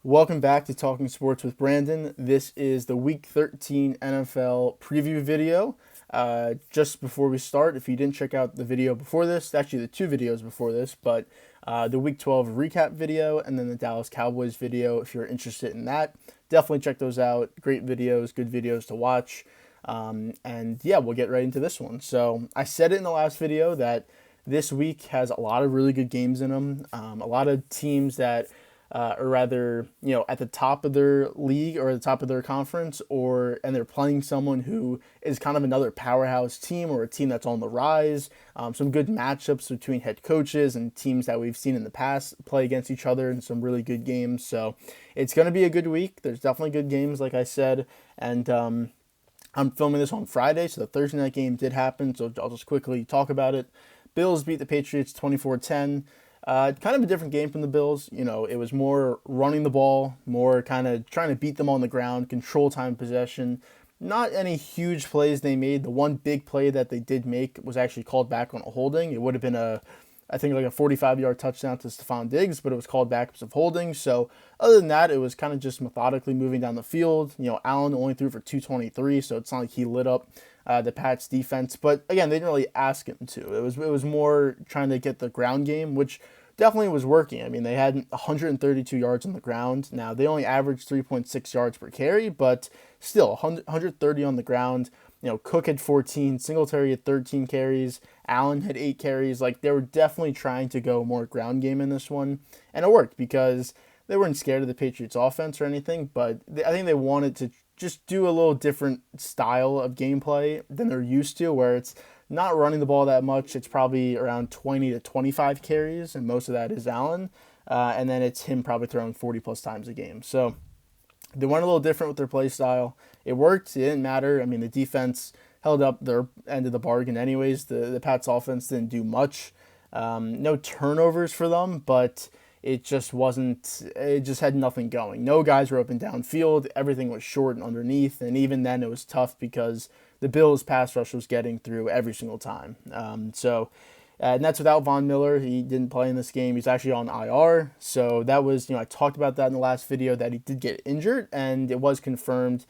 Welcome back to Talking Sports with Brandon. This is the Week 13 NFL preview video. Just before we start, if you didn't check out the video before this, actually the two videos before this, but the Week 12 recap video and then the Dallas Cowboys video, if you're interested in that, definitely check those out. Great videos, good videos to watch. And yeah, we'll get right into this one. So I said it in the last video that this week has a lot of really good games in them. A lot of teams that or rather, at the top of their league or the top of their conference, and they're playing someone who is kind of another powerhouse team or a team that's on the rise. Some good matchups between head coaches and teams that we've seen in the past play against each other in some really good games. So it's going to be a good week. There's definitely good games, like I said, and I'm filming this on Friday, so the Thursday night game did happen. So I'll just quickly talk about it. Bills beat the Patriots 24-10. Kind of a different game from the Bills. It was more running the ball, more kind of trying to beat them on the ground, control time possession. Not any huge plays they made. The one big play that they did make was actually called back on a holding. It would have been I think like a 45-yard touchdown to Stephon Diggs, but it was called back because of holding. So other than that, it was kind of just methodically moving down the field. Allen only threw for 223, so it's not like he lit up the Pats defense. But again, they didn't really ask him to. It was more trying to get the ground game, which definitely was working. I mean, they had 132 yards on the ground. Now, they only averaged 3.6 yards per carry, but still 130 on the ground. Cook had 14, Singletary had 13 carries, Allen had 8 carries. Like, they were definitely trying to go more ground game in this one, and it worked because they weren't scared of the Patriots offense or anything, but I think they wanted to just do a little different style of gameplay than they're used to, where it's not running the ball that much. It's probably around 20 to 25 carries, and most of that is Allen, and then it's him probably throwing 40-plus times a game. So they went a little different with their play style. It worked. It didn't matter. I mean, the defense held up their end of the bargain anyways. The Pats offense didn't do much. No turnovers for them, but it just had nothing going. No guys were open downfield. Everything was short and underneath, and even then it was tough because the Bills' pass rush was getting through every single time. And that's without Von Miller. He didn't play in this game. He's actually on IR. So that was, I talked about that in the last video that he did get injured, and it was confirmed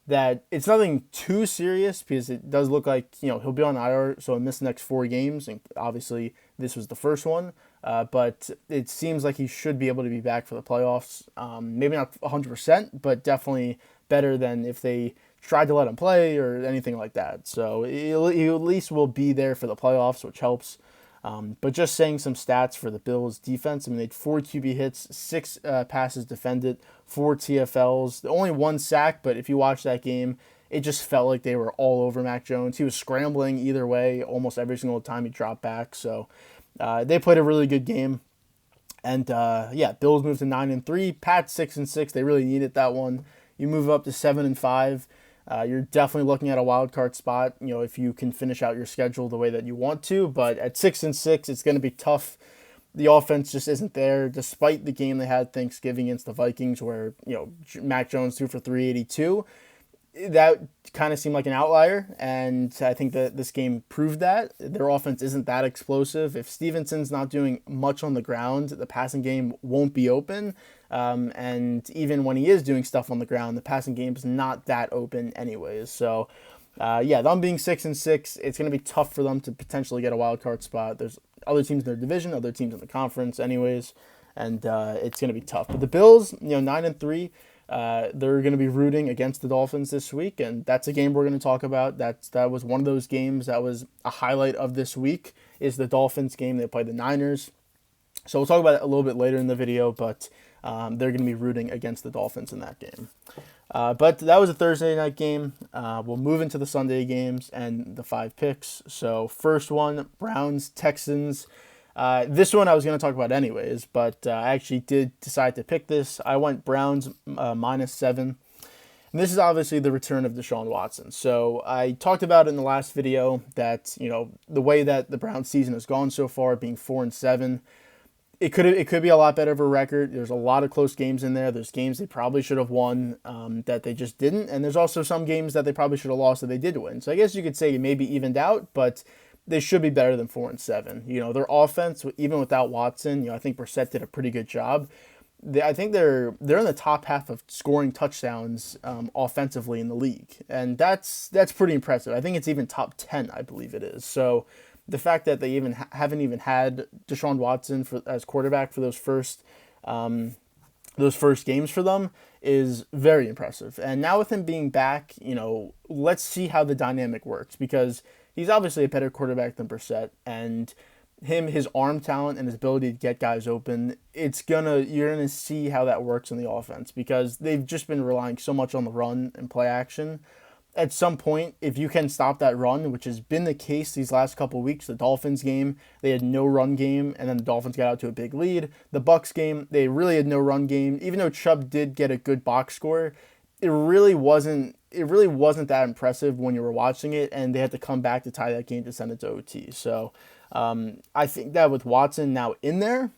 that it's nothing too serious because it does look like, he'll be on IR, so he'll miss the next 4 games. And obviously, this was the first one. But it seems like he should be able to be back for the playoffs. Maybe not 100%, but definitely better than if they tried to let him play or anything like that. So he at least will be there for the playoffs, which helps. But just saying some stats for the Bills defense. I mean, they had 4 QB hits, 6 passes defended, 4 TFLs, only 1 sack. But if you watch that game, it just felt like they were all over Mac Jones. He was scrambling either way almost every single time he dropped back. So they played a really good game. And Bills moved to 9-3, Pats 6-6. They really needed that one. You move up to 7-5. You're definitely looking at a wild card spot, if you can finish out your schedule the way that you want to. But at 6-6, it's going to be tough. The offense just isn't there, despite the game they had Thanksgiving against the Vikings, where Mac Jones threw for 382. That kind of seemed like an outlier, and I think that this game proved that. Their offense isn't that explosive. If Stevenson's not doing much on the ground, the passing game won't be open. And even when he is doing stuff on the ground, the passing game is not that open anyways. So, them being 6-6, it's going to be tough for them to potentially get a wild card spot. There's other teams in their division, other teams in the conference anyways, and it's going to be tough. But the Bills, 9-3, they're going to be rooting against the Dolphins this week, and that's a game we're going to talk about. That was one of those games that was a highlight of this week, is the Dolphins game. They played the Niners. So we'll talk about it a little bit later in the video, but they're going to be rooting against the Dolphins in that game. But that was a Thursday night game. We'll move into the Sunday games and the 5 picks. So first one, Browns, Texans. This one I was going to talk about anyways, but I actually did decide to pick this. I went Browns -7. And this is obviously the return of Deshaun Watson. So I talked about it in the last video that, the way that the Browns season has gone so far, being 4-7, it could be a lot better of a record. There's a lot of close games in there. There's games they probably should have won that they just didn't. And there's also some games that they probably should have lost that they did win. So I guess you could say it maybe evened out, but they should be better than 4-7. Their offense, even without Watson, I think Brissett did a pretty good job. I think they're in the top half of scoring touchdowns offensively in the league, and that's pretty impressive. I think it's even top 10, I believe it is. So the fact that they even haven't even had Deshaun Watson as quarterback for those first games for them is very impressive. And now with him being back, let's see how the dynamic works, because he's obviously a better quarterback than Brissett, and his arm talent and his ability to get guys open, you're gonna see how that works in the offense, because they've just been relying so much on the run and play action. At some point, if you can stop that run, which has been the case these last couple of weeks, the Dolphins game, they had no run game, and then the Dolphins got out to a big lead. The Bucs game, they really had no run game. Even though Chubb did get a good box score, it really wasn't that impressive when you were watching it, and they had to come back to tie that game to send it to OT. So I think that with Watson now in there,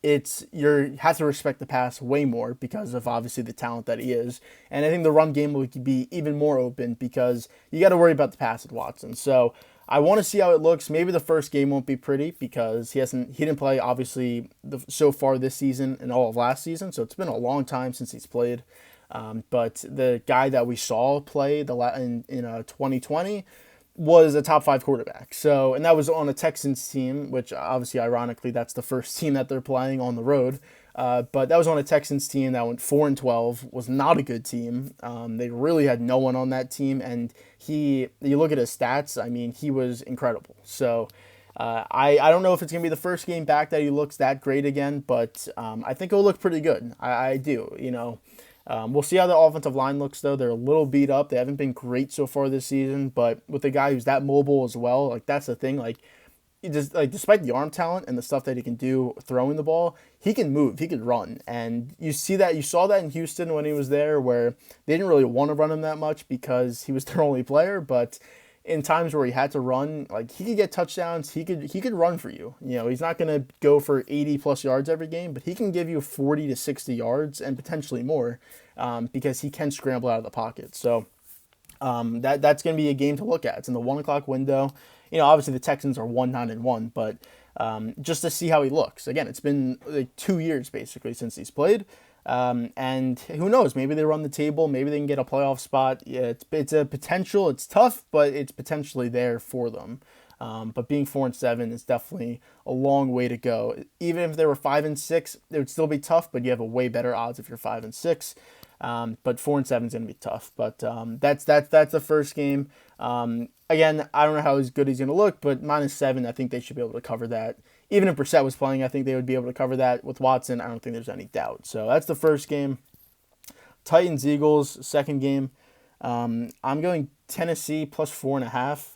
you have to respect the pass way more because of obviously the talent that he is, and I think the run game will be even more open because you got to worry about the pass with Watson. So I want to see how it looks. Maybe the first game won't be pretty because he didn't play obviously so far this season and all of last season, so it's been a long time since he's played. But the guy that we saw play in 2020 was a top 5 quarterback. So, and that was on a Texans team, which obviously, ironically, that's the first team that they're playing on the road. But that was on a Texans team that went 4-12, was not a good team. They really had no one on that team, and you look at his stats, I mean, he was incredible. So, I don't know if it's going to be the first game back that he looks that great again, but I think it'll look pretty good. I do, We'll see how the offensive line looks, though. They're a little beat up. They haven't been great so far this season, but with a guy who's that mobile as well, like that's the thing. Like, despite the arm talent and the stuff that he can do throwing the ball, he can move, he can run, and you saw that in Houston when he was there, where they didn't really want to run him that much because he was their only player, but in times where he had to run, like he could get touchdowns, he could run for you. He's not going to go for 80 plus yards every game, but he can give you 40 to 60 yards and potentially more because he can scramble out of the pocket. So that's going to be a game to look at. It's in the 1 o'clock window. Obviously the Texans are 1-9-1, but just to see how he looks. Again, it's been like 2 years basically since he's played. And who knows, maybe they run the table, maybe they can get a playoff spot. Yeah, it's a potential. It's tough, but it's potentially there for them. But being 4-7 is definitely a long way to go. Even if they were 5-6, it would still be tough, but you have a way better odds if you're 5-6. But 4-7 is going to be tough. But that's the first game. Again, I don't know how good he's going to look, but -7, I think they should be able to cover that. Even if Brissett was playing, I think they would be able to cover that. With Watson, I don't think there's any doubt. So that's the first game. Titans-Eagles, second game. I'm going Tennessee plus 4.5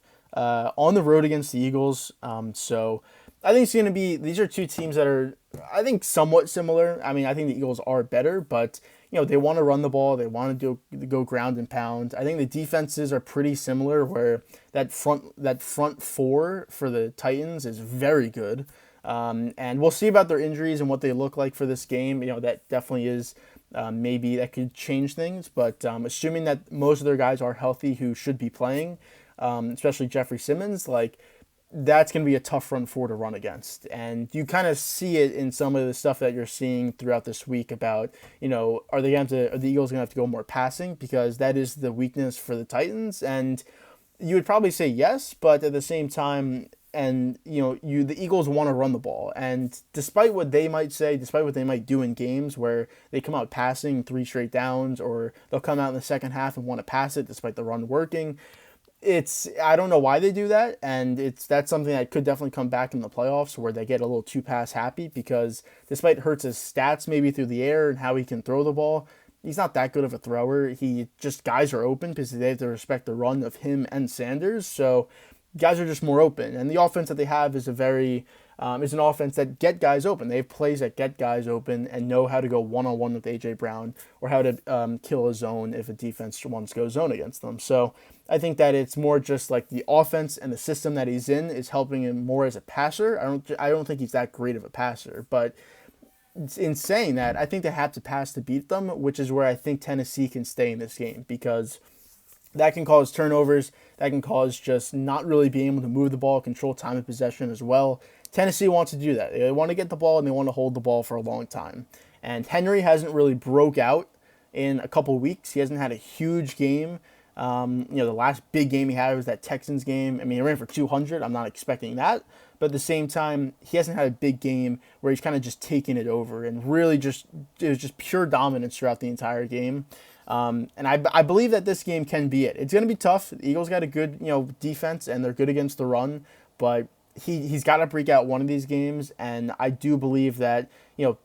on the road against the Eagles. So I think it's going to be, these are two teams that are, I think, somewhat similar. I mean, I think the Eagles are better, but they want to run the ball. They want to go ground and pound. I think the defenses are pretty similar, where that front four for the Titans is very good. And we'll see about their injuries and what they look like for this game. That definitely is maybe that could change things. But assuming that most of their guys are healthy who should be playing, especially Jeffrey Simmons, that's going to be a tough front four to run against. And you kind of see it in some of the stuff that you're seeing throughout this week about, are the Eagles going to have to go more passing, because that is the weakness for the Titans. And you would probably say yes, but at the same time, and the Eagles want to run the ball. And despite what they might say, despite what they might do in games where they come out passing 3 straight downs, or they'll come out in the second half and want to pass it despite the run working, I don't know why they do that, and that's something that could definitely come back in the playoffs, where they get a little too pass happy, because despite Hurts' stats maybe through the air and how he can throw the ball, he's not that good of a thrower. Guys are open because they have to respect the run of him and Sanders, so guys are just more open. And the offense that they have is is an offense that get guys open. They have plays that get guys open and know how to go one-on-one with A.J. Brown, or how to kill a zone if a defense wants to go zone against them. So I think that it's more just like the offense and the system that he's in is helping him more as a passer. I don't think he's that great of a passer, but in saying that, I think they have to pass to beat them, which is where I think Tennessee can stay in this game, because that can cause turnovers. That can cause just not really being able to move the ball, control time of possession as well. Tennessee wants to do that. They want to get the ball and they want to hold the ball for a long time. And Henry hasn't really broke out in a couple weeks. He hasn't had a huge game. The last big game he had was that Texans game. I mean, he ran for 200. I'm not expecting that. But at the same time, he hasn't had a big game where he's kind of just taking it over and really it was just pure dominance throughout the entire game. And I believe that this game can be it. It's going to be tough. The Eagles got a good, defense, and they're good against the run. But he's got to break out one of these games, and I do believe that,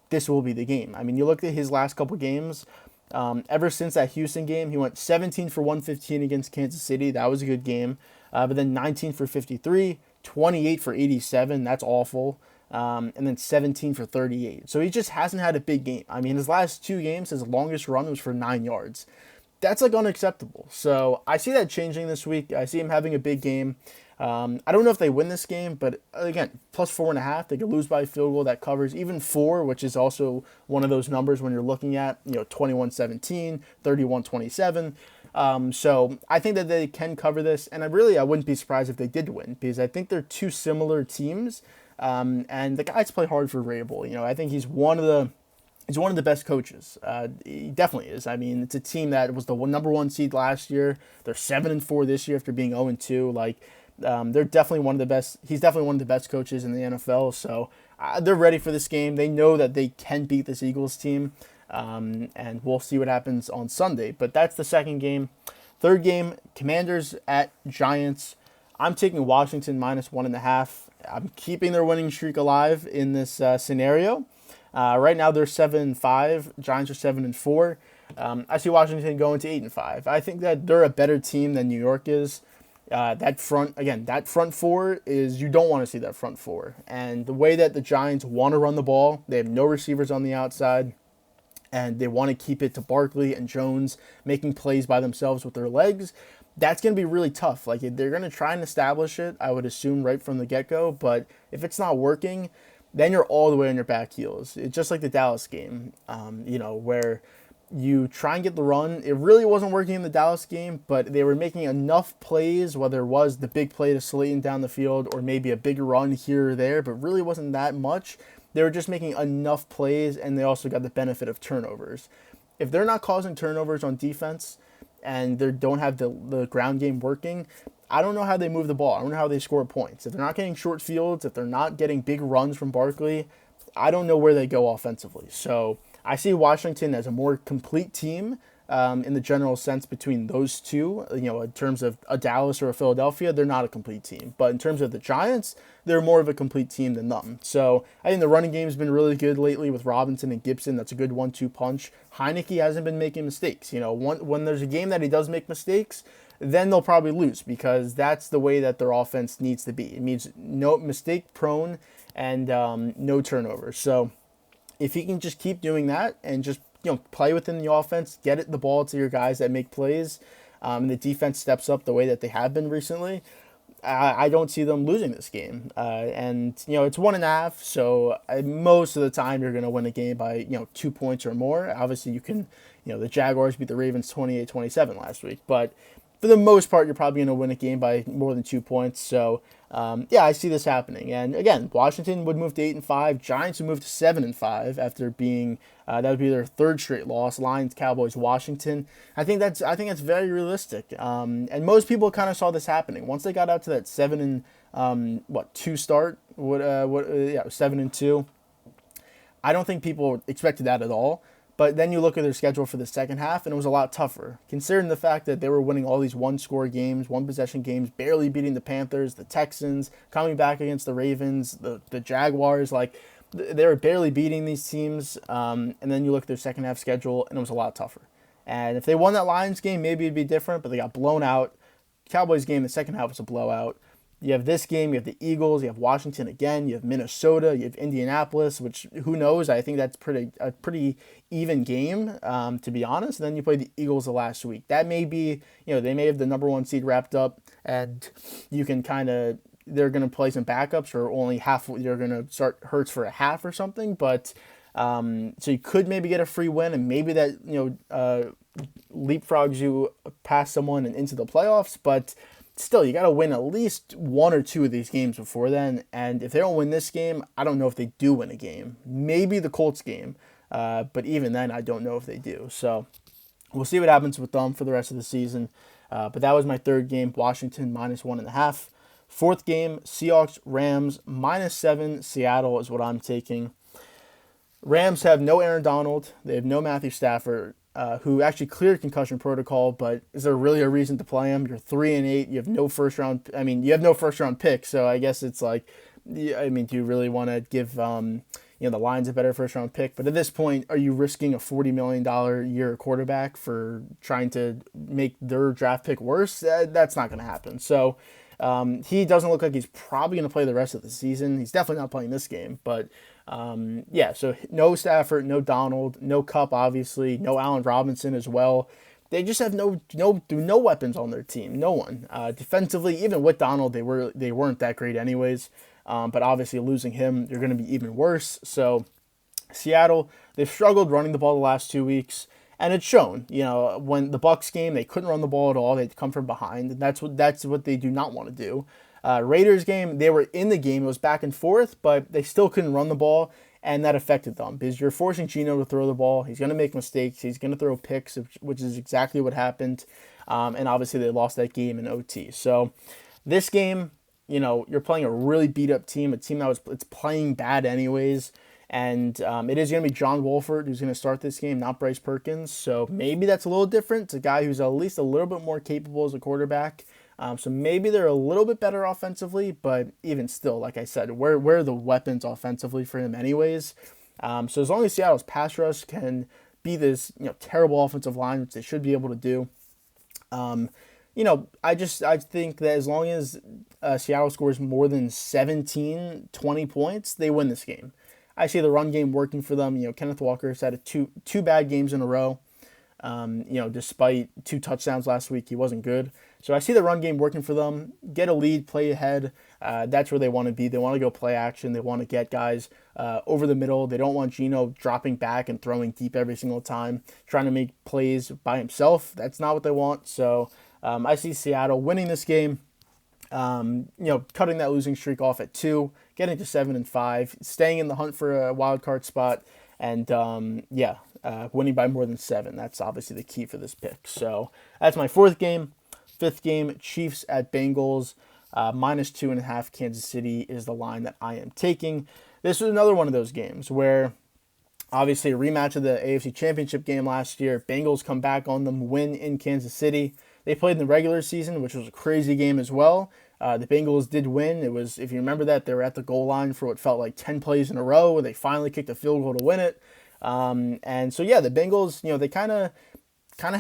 this will be the game. I mean, you look at his last couple games. Ever since that Houston game, he went 17 for 115 against Kansas City. That was a good game. But then 19 for 53, 28 for 87. That's awful. And then 17 for 38. So he just hasn't had a big game. I mean, his last 2 games, his longest run was for 9 yards. That's like unacceptable. So I see that changing this week. I see him having a big game. I don't know if they win this game, but again, plus 4.5, they could lose by a field goal that covers even 4, which is also one of those numbers when you're looking at, 21-17, 31-27. So I think that they can cover this, and I wouldn't be surprised if they did win, because I think they're two similar teams, and the guys play hard for Vrabel. I think he's one of the best coaches. He definitely is. I mean, it's a team that was the number 1 seed last year. They're 7-4 this year after being 0-2. They're definitely one of the best. He's definitely one of the best coaches in the NFL. So they're ready for this game. They know that they can beat this Eagles team, and we'll see what happens on Sunday. But that's the second game. Third game, Commanders at Giants. I'm taking Washington minus 1.5. I'm keeping their winning streak alive in this scenario. Right now they're 7-5. Giants are 7-4. I see Washington going to 8-5. I think that they're a better team than New York is. That front 4 is, you don't want to see that front 4. And the way that the Giants want to run the ball, they have no receivers on the outside, and they want to keep it to Barkley and Jones making plays by themselves with their legs. That's going to be really tough. They're going to try and establish it, I would assume, right from the get-go. But if it's not working, then you're all the way on your back heels. It's just like the Dallas game, where you try and get the run. It really wasn't working in the Dallas game, but they were making enough plays, whether it was the big play to Slayton down the field or maybe a bigger run here or there, but really wasn't that much. They were just making enough plays, and they also got the benefit of turnovers. If they're not causing turnovers on defense and they don't have the ground game working, I don't know how they move the ball. I don't know how they score points. If they're not getting short fields, if they're not getting big runs from Barkley, I don't know where they go offensively. So I see Washington as a more complete team in the general sense between those two. In terms of a Dallas or a Philadelphia, they're not a complete team. But in terms of the Giants, they're more of a complete team than them. So I think the running game has been really good lately with Robinson and Gibson. That's a good 1-2 punch. Heineke hasn't been making mistakes. When there's a game that he does make mistakes, then they'll probably lose, because that's the way that their offense needs to be. It means no mistake prone and no turnovers. So if he can just keep doing that and just play within the offense, get the ball to your guys that make plays, and the defense steps up the way that they have been recently, I don't see them losing this game. And it's 1.5, so most of the time you're going to win a game by 2 points or more. Obviously you can, the Jaguars beat the Ravens 28-27 last week, but for the most part, you're probably going to win a game by more than 2 points. So, I see this happening. And again, Washington would move to 8-5. Giants would move to 7-5 after being that would be their third straight loss. Lions, Cowboys, Washington. I think that's very realistic. And most people kind of saw this happening once they got out to that 7-2 start. 7-2. I don't think people expected that at all. But then you look at their schedule for the second half, and it was a lot tougher, considering the fact that they were winning all these one-score games, one-possession games, barely beating the Panthers, the Texans, coming back against the Ravens, the Jaguars. They were barely beating these teams. And then you look at their second half schedule, and it was a lot tougher. And if they won that Lions game, maybe it'd be different, but they got blown out. Cowboys game, the second half was a blowout. You have this game, you have the Eagles, you have Washington again, you have Minnesota, you have Indianapolis, which who knows? I think that's a pretty even game, to be honest. And then you play the Eagles the last week. That may be, they may have the number 1 seed wrapped up, and you can they're going to play some backups, or only half, they're going to start Hurts for a half or something. But so you could maybe get a free win, and maybe that, leapfrogs you past someone and into the playoffs, but still, you got to win at least 1 or 2 of these games before then. And if they don't win this game, I don't know if they do win a game. Maybe the Colts game. But even then, I don't know if they do. So we'll see what happens with them for the rest of the season. But that was my third game, Washington -1.5. Fourth game, Seahawks, Rams, -7. Seattle is what I'm taking. Rams have no Aaron Donald. They have no Matthew Stafford, who actually cleared concussion protocol. But is there really a reason to play him? You're 3-8. You have no first round. I mean, you have no first round pick. So I guess it's like, I mean, do you really want to give the Lions a better first round pick? But at this point, are you risking a $40 million a year quarterback for trying to make their draft pick worse? That's not going to happen. So he doesn't look like he's probably going to play the rest of the season. He's definitely not playing this game. But so no Stafford, no Donald, no Kupp, obviously, no Allen Robinson as well. They just have no weapons on their team. No one. Defensively, even with Donald, they weren't that great anyways. But obviously losing him, you're going to be even worse. So Seattle, they've struggled running the ball the last 2 weeks, and it's shown. When the Bucs game, they couldn't run the ball at all. They'd come from behind, and that's what they do not want to do. Raiders game, they were in the game. It was back and forth, but they still couldn't run the ball, and that affected them because you're forcing Geno to throw the ball. He's going to make mistakes. He's going to throw picks, which is exactly what happened. And obviously they lost that game in OT. So this game, you're playing a really beat-up team, a team it's playing bad anyways. And it is going to be John Wolford who's going to start this game, not Bryce Perkins. So maybe that's a little different. It's a guy who's at least a little bit more capable as a quarterback. So maybe they're a little bit better offensively, but even still, like I said, where are the weapons offensively for him anyways? So as long as Seattle's pass rush can beat this terrible offensive line, which they should be able to do, I think that as long as Seattle scores more than 17, 20 points, they win this game. I see the run game working for them. Kenneth Walker's had two bad games in a row. Despite 2 touchdowns last week, he wasn't good. So I see the run game working for them. Get a lead, play ahead. That's where they want to be. They want to go play action. They want to get guys over the middle. They don't want Geno dropping back and throwing deep every single time, trying to make plays by himself. That's not what they want. So I see Seattle winning this game. Cutting that losing streak off at 2, getting to 7-5, staying in the hunt for a wild card spot, and winning by more than 7. That's obviously the key for this pick. So that's my fourth game. Fifth game, Chiefs at Bengals, -2.5. Kansas City is the line that I am taking. This was another one of those games where obviously a rematch of the AFC Championship game last year. Bengals come back on them, win in Kansas City. They played in the regular season, which was a crazy game as well. The Bengals did win. It was, if you remember that, they were at the goal line for what felt like 10 plays in a row, where they finally kicked a field goal to win it. And so, the Bengals, they kind of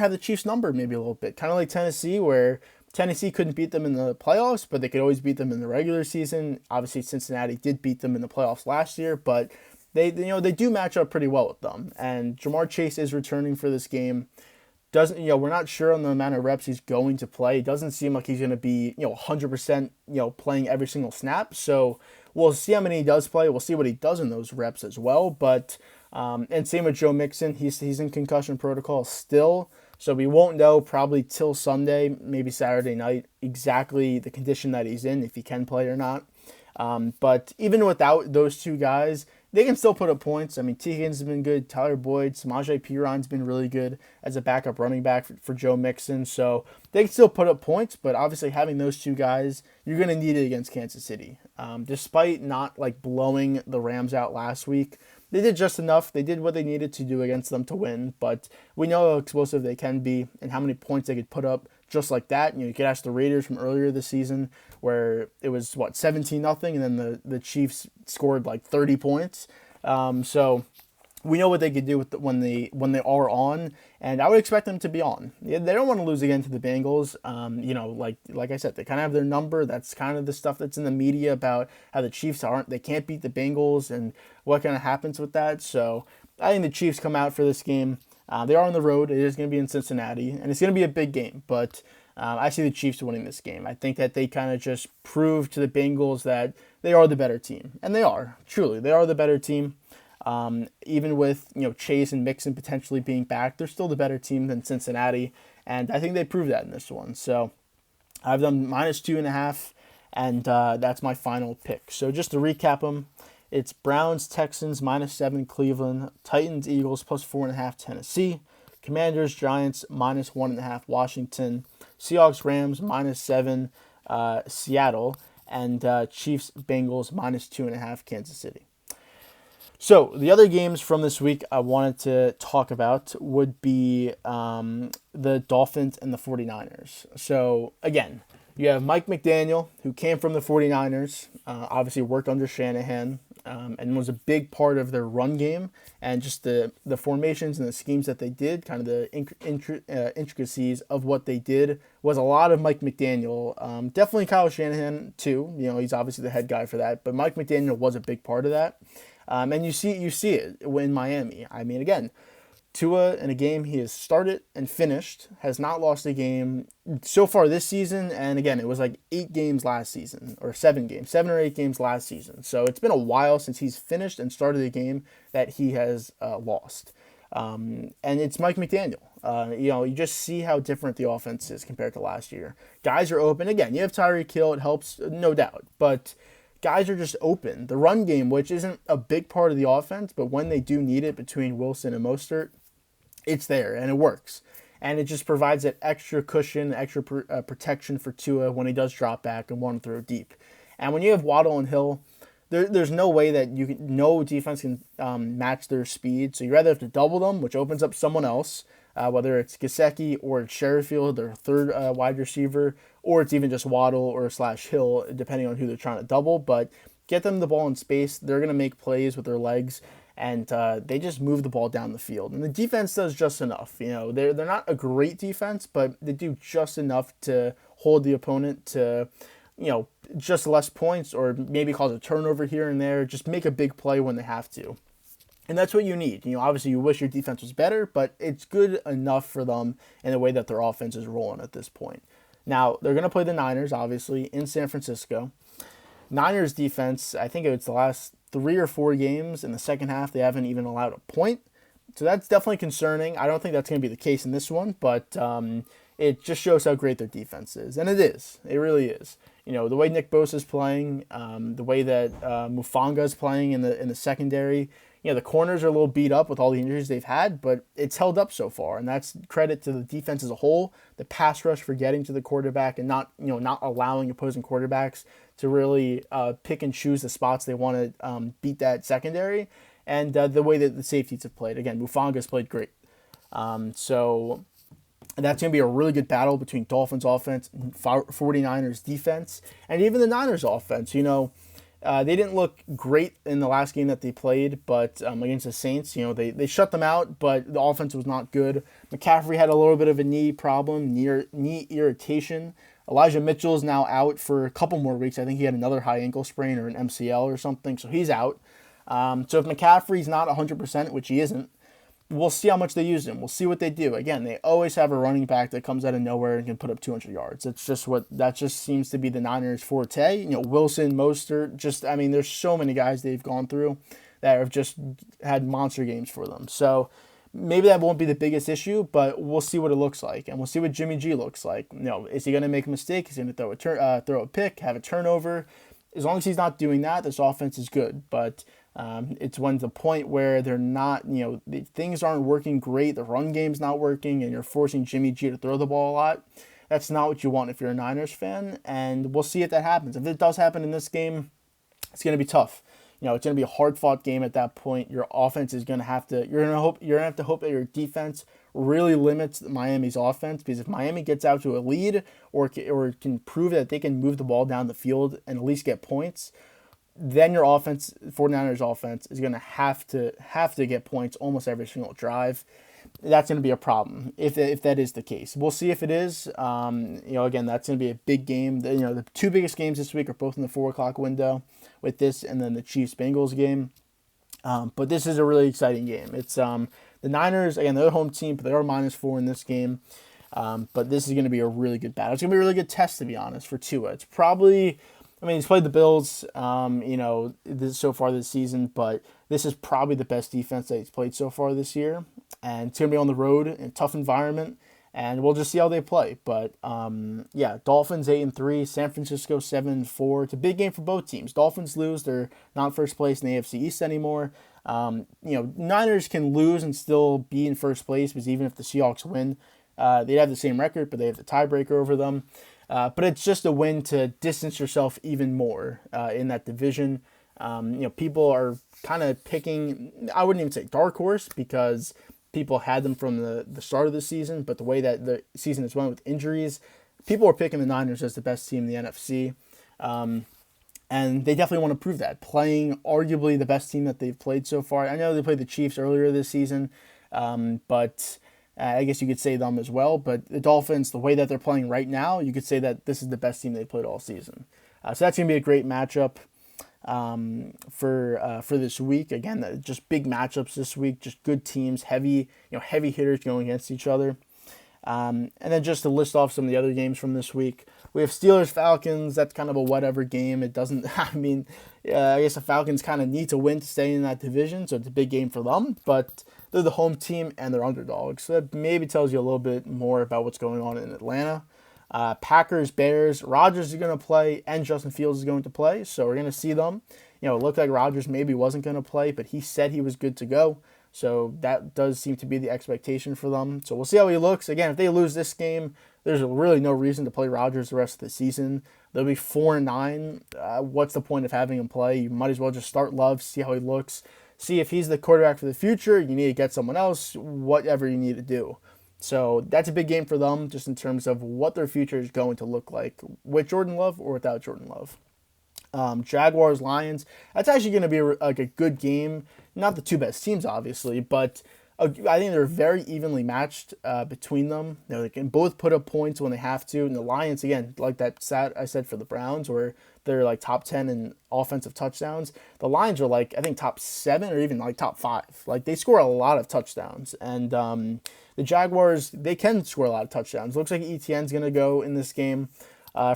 have the Chiefs numbered maybe a little bit. Kind of like Tennessee, where Tennessee couldn't beat them in the playoffs, but they could always beat them in the regular season. Obviously, Cincinnati did beat them in the playoffs last year, but they do match up pretty well with them. And Jamar Chase is returning for this game. We're not sure on the amount of reps he's going to play. It doesn't seem like he's going to be 100% playing every single snap. So we'll see how many he does play. We'll see what he does in those reps as well. But and same with Joe Mixon. He's in concussion protocol still, so we won't know probably till Sunday, maybe Saturday night, exactly the condition that he's in, if he can play or not. But even without those two guys, they can still put up points. I mean, T. Higgins has been good. Tyler Boyd, Samaje Piron's been really good as a backup running back for Joe Mixon. So they can still put up points, but obviously having those two guys, you're going to need it against Kansas City. Despite not blowing the Rams out last week, they did just enough. They did what they needed to do against them to win, but we know how explosive they can be and how many points they could put up just like that. You could ask the Raiders from earlier this season where it was 17-0, and then the Chiefs scored 30 points. So we know what they could do when they are on, and I would expect them to be on. They don't want to lose again to the Bengals. Like I said, they kind of have their number. That's kind of the stuff that's in the media about how the Chiefs they can't beat the Bengals and what kind of happens with that. So I think the Chiefs come out for this game. They are on the road. It is going to be in Cincinnati, and it's going to be a big game. But I see the Chiefs winning this game. I think that they kind of just prove to the Bengals that they are the better team. And they are. Truly, they are the better team. Even with Chase and Mixon potentially being back, they're still the better team than Cincinnati. And I think they proved that in this one. So I've done -2.5, and that's my final pick. So just to recap them, It's Browns, Texans, -7 Cleveland, Titans, Eagles, +4.5 Tennessee, Commanders, Giants, -1.5 Washington, Seahawks, Rams, -7 Seattle, and Chiefs, Bengals, -2.5 Kansas City. So the other games from this week I wanted to talk about would be the Dolphins and the 49ers. So again, you have Mike McDaniel, who came from the 49ers, obviously worked under Shanahan, and was a big part of their run game and just the formations and the schemes that they did, kind of the intricacies of what they did was a lot of Mike McDaniel. Definitely Kyle Shanahan too. He's obviously the head guy for that, but Mike McDaniel was a big part of that. And you see it in Miami. I mean, again, Tua in a game he has started and finished, has not lost a game so far this season. And again, it was like 8 games last season, or 7 or 8 games last season. So it's been a while since he's finished and started a game that he has lost. And it's Mike McDaniel. You just see how different the offense is compared to last year. Guys are open. Again, you have Tyreek Hill. It helps, no doubt. But guys are just open. The run game, which isn't a big part of the offense, but when they do need it between Wilson and Mostert, it's there and it works. And it just provides that extra cushion, extra protection for Tua when he does drop back and want to throw deep. And when you have Waddle and Hill, there's no way that no defense can match their speed. So you rather have to double them, which opens up someone else, whether it's Gesicki or it's Sherfield, their third wide receiver, or it's even just Waddle or /Hill, depending on who they're trying to double. But get them the ball in space. They're going to make plays with their legs, and they just move the ball down the field. And the defense does just enough. They're not a great defense, but they do just enough to hold the opponent to, just less points, or maybe cause a turnover here and there. Just make a big play when they have to. And that's what you need. Obviously you wish your defense was better, but it's good enough for them in the way that their offense is rolling at this point. Now, they're going to play the Niners, obviously, in San Francisco. Niners defense, I think it's the last 3 or 4 games in the second half, they haven't even allowed a point. So that's definitely concerning. I don't think that's going to be the case in this one, but it just shows how great their defense is. And it is. It really is. The way Nick Bosa is playing, the way that Mufanga is playing in the secondary. The corners are a little beat up with all the injuries they've had, but it's held up so far, and that's credit to the defense as a whole. The pass rush for getting to the quarterback and not allowing opposing quarterbacks to really pick and choose the spots they want to beat that secondary, and the way that the safeties have played. Again, Mufanga's played great. So that's going to be a really good battle between Dolphins offense and 49ers defense, and even the Niners offense. They didn't look great in the last game that they played, but against the Saints, they shut them out, but the offense was not good. McCaffrey had a little bit of a knee problem, knee irritation. Elijah Mitchell is now out for a couple more weeks. I think he had another high ankle sprain or an MCL or something, so he's out. So if McCaffrey's not 100%, which he isn't, we'll see how much they use him. We'll see what they do. Again, they always have a running back that comes out of nowhere and can put up 200 yards. That just seems to be the Niners' forte. Wilson, Mostert, there's so many guys they've gone through that have just had monster games for them. So maybe that won't be the biggest issue, but we'll see what it looks like, and we'll see what Jimmy G looks like. Is he going to make a mistake? Is he going to throw a pick, have a turnover? As long as he's not doing that, this offense is good. But it's when the point where they're not, things aren't working great, the run game's not working, and you're forcing Jimmy G to throw the ball a lot. That's not what you want if you're a Niners fan, and we'll see if that happens. If it does happen in this game, it's going to be tough. It's going to be a hard-fought game at that point. Your offense is going to have to, you're going to have to hope that your defense really limits Miami's offense, because if Miami gets out to a lead or can prove that they can move the ball down the field and at least get points, then your offense, 49ers offense, is going to have to get points almost every single drive. That's going to be a problem if that is the case. We'll see if it is. Again, that's going to be a big game. The 2 biggest games this week are both in the 4 o'clock window with this and then the Chiefs-Bengals game. But this is a really exciting game. It's the Niners, again, they're the home team, but they are -4 in this game. But this is going to be a really good battle. It's going to be a really good test, to be honest, for Tua. It's probably, he's played the Bills, so far this season, but this is probably the best defense that he's played so far this year. And it's going to be on the road in a tough environment. and we'll just see how they play. But yeah, Dolphins 8-3, San Francisco 7-4. It's a big game for both teams. Dolphins lose, they're not first place in the AFC East anymore. Niners can lose and still be in first place because even if the Seahawks win, they'd have the same record, but they have the tiebreaker over them. But it's just a win to distance yourself even more in that division. People are kind of picking, I wouldn't even say dark horse because people had them from the start of the season, but the way that the season has went with injuries, people are picking the Niners as the best team in the NFC. And they definitely want to prove that, playing arguably the best team that they've played so far. I know they played the Chiefs earlier this season, but I guess you could say them as well. But the Dolphins, the way that they're playing right now, you could say that this is the best team they've played all season. So that's going to be a great matchup for this week. Again, just big matchups this week, just good teams, heavy hitters going against each other. And then just to list off some of the other games from this week, we have Steelers-Falcons. That's kind of a whatever game. It doesn't, I guess the Falcons kind of need to win to stay in that division, so it's a big game for them, but they're the home team and they're underdogs. So that maybe tells you a little bit more about what's going on in Atlanta. Packers-Bears, Rodgers is going to play and Justin Fields is going to play, so we're going to see them. It looked like Rodgers maybe wasn't going to play, but he said he was good to go. So that does seem to be the expectation for them. So we'll see how he looks. Again, if they lose this game, there's really no reason to play Rodgers the rest of the season. They'll be 4-9. What's the point of having him play? You might as well just start Love, see how he looks, see if he's the quarterback for the future. You need to get someone else, whatever you need to do. So that's a big game for them just in terms of what their future is going to look like with Jordan Love or without Jordan Love. Jaguars, Lions. That's actually going to be a good game. Not the two best teams, obviously, but I think they're very evenly matched between them. They can both put up points when they have to. And the Lions, again, like that stat I said for the Browns, where they're like top 10 in offensive touchdowns. The Lions are like, I think, top 7 or even like top 5. Like they score a lot of touchdowns. And the Jaguars, they can score a lot of touchdowns. Looks like ETN's going to go in this game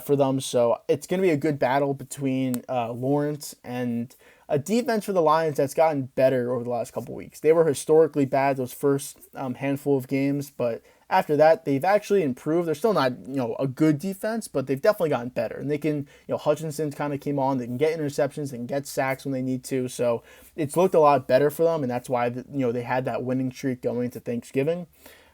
for them. So it's going to be a good battle between Lawrence and a defense for the Lions that's gotten better over the last couple weeks. They were historically bad those first handful of games, but after that, they've actually improved. They're still not, a good defense, but they've definitely gotten better. And they can, Hutchinson kind of came on. They can get interceptions. They can get sacks when they need to. So it's looked a lot better for them, and that's why, they had that winning streak going into Thanksgiving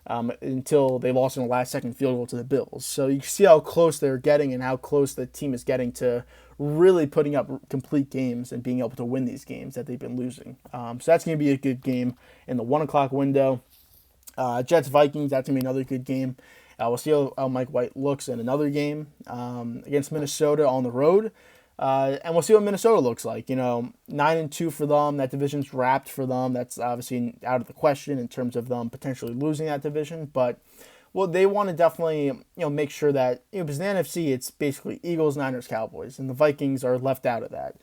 until they lost in the last-second field goal to the Bills. So you see how close they're getting and how close the team is getting to really putting up complete games and being able to win these games that they've been losing. So that's going to be a good game in the 1 o'clock window. Jets-Vikings, that's going to be another good game. We'll see how Mike White looks in another game against Minnesota on the road. And we'll see what Minnesota looks like. 9-2 for them. That division's wrapped for them. That's obviously out of the question in terms of them potentially losing that division. But they want to definitely make sure that because in the NFC it's basically Eagles, Niners, Cowboys, and the Vikings are left out of that.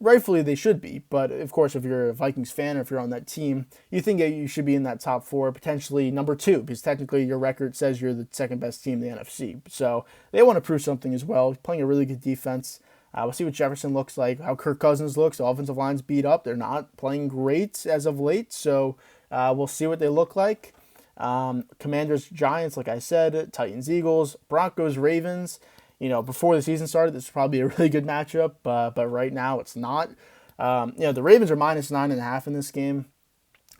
Rightfully they should be, but of course if you're a Vikings fan or if you're on that team, you think that you should be in that top 4, potentially number 2, because technically your record says you're the second best team in the NFC. So they want to prove something as well. Playing a really good defense. We'll see what Jefferson looks like, how Kirk Cousins looks. The offensive line's beat up. They're not playing great as of late, so we'll see what they look like. Commanders, Giants, like I said, Titans, Eagles, Broncos, Ravens. Before the season started, this is probably a really good matchup, but right now it's not. The Ravens are minus 9.5 in this game.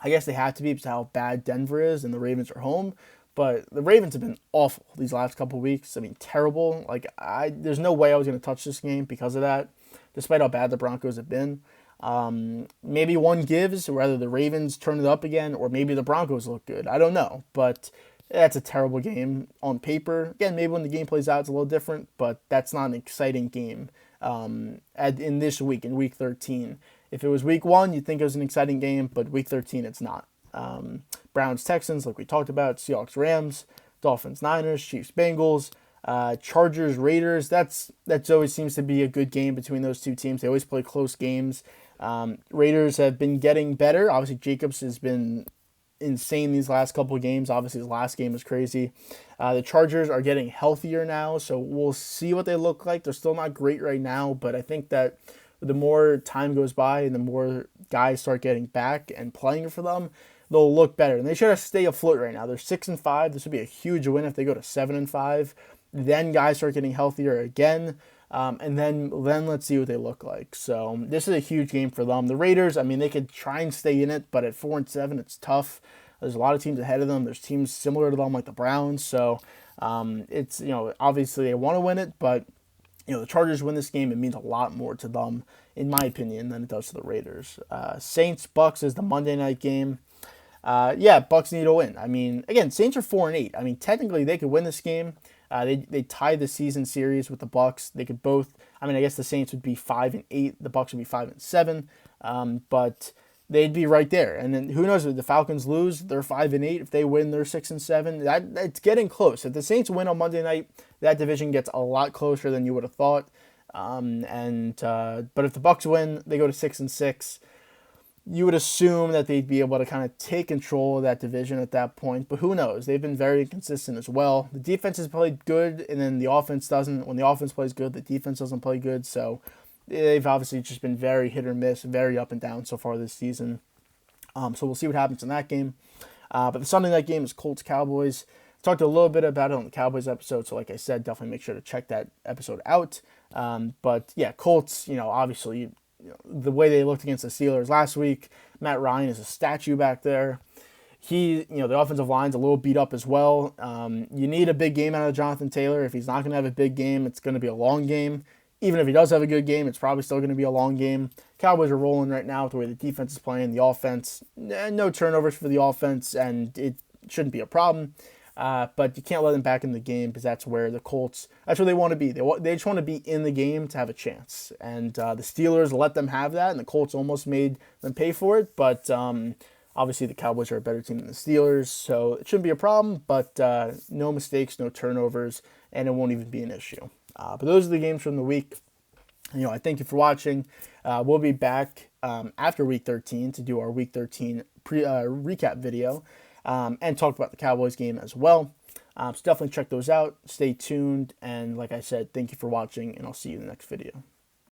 I guess they have to be because of how bad Denver is, and the Ravens are home. But the Ravens have been awful these last couple of weeks. Terrible. There's no way I was going to touch this game because of that, despite how bad the Broncos have been. Maybe one gives, whether the Ravens turn it up again or maybe the Broncos look good. I don't know, but that's a terrible game on paper. Again, maybe when the game plays out, it's a little different, but that's not an exciting game in this week, in Week 13. If it was Week 1, you'd think it was an exciting game, but Week 13, it's not. Browns, Texans, like we talked about, Seahawks, Rams, Dolphins, Niners, Chiefs, Bengals, Chargers, Raiders. That always seems to be a good game between those two teams. They always play close games. Raiders have been getting better. Obviously, Jacobs has been insane these last couple of games. Obviously, his last game was crazy. The Chargers are getting healthier now, so we'll see what they look like. They're still not great right now, but I think that the more time goes by and the more guys start getting back and playing for them, they'll look better. And they should have stay afloat right now. They're 6-5. This would be a huge win if they go to 7-5. Then guys start getting healthier again. And then let's see what they look like. So this is a huge game for them. The Raiders, I mean, they could try and stay in it, but at 4-7, it's tough. There's a lot of teams ahead of them. There's teams similar to them like the Browns. So it's, obviously they want to win it, but the Chargers win this game, it means a lot more to them, in my opinion, than it does to the Raiders. Saints Bucks is the Monday night game. Bucks need to win. I mean, again, Saints are 4-8. I mean, technically they could win this game. They tied the season series with the Bucks. They could both. I mean, I guess the Saints would be 5-8. The Bucks would be 5-7. But they'd be right there. And then who knows if the Falcons lose, they're 5-8. If they win, they're 6-7. That's getting close. If the Saints win on Monday night, that division gets a lot closer than you would have thought. But if the Bucks win, they go to 6-6. You would assume that they'd be able to kind of take control of that division at that point, but who knows? They've been very consistent as well. The defense has played good, and then the offense doesn't. When the offense plays good, the defense doesn't play good, so they've obviously just been very hit or miss, very up and down so far this season. So we'll see what happens in that game. But the Sunday night game is Colts-Cowboys. Talked a little bit about it on the Cowboys episode, so like I said, definitely make sure to check that episode out. But yeah, Colts, obviously, the way they looked against the Steelers last week, Matt Ryan is a statue back there. The offensive line's a little beat up as well. You need a big game out of Jonathan Taylor. If he's not going to have a big game, it's going to be a long game. Even if he does have a good game, it's probably still going to be a long game. Cowboys are rolling right now with the way the defense is playing. The offense, no turnovers for the offense, and it shouldn't be a problem. But you can't let them back in the game because that's where the Colts, that's where they want to be. They just want to be in the game to have a chance. And the Steelers let them have that, and the Colts almost made them pay for it. But obviously the Cowboys are a better team than the Steelers, so it shouldn't be a problem. But no mistakes, no turnovers, and it won't even be an issue. But those are the games from the week. I thank you for watching. We'll be back after Week 13 to do our Week 13 recap video. And talk about the Cowboys game as well. So definitely check those out. Stay tuned. And like I said, thank you for watching, and I'll see you in the next video.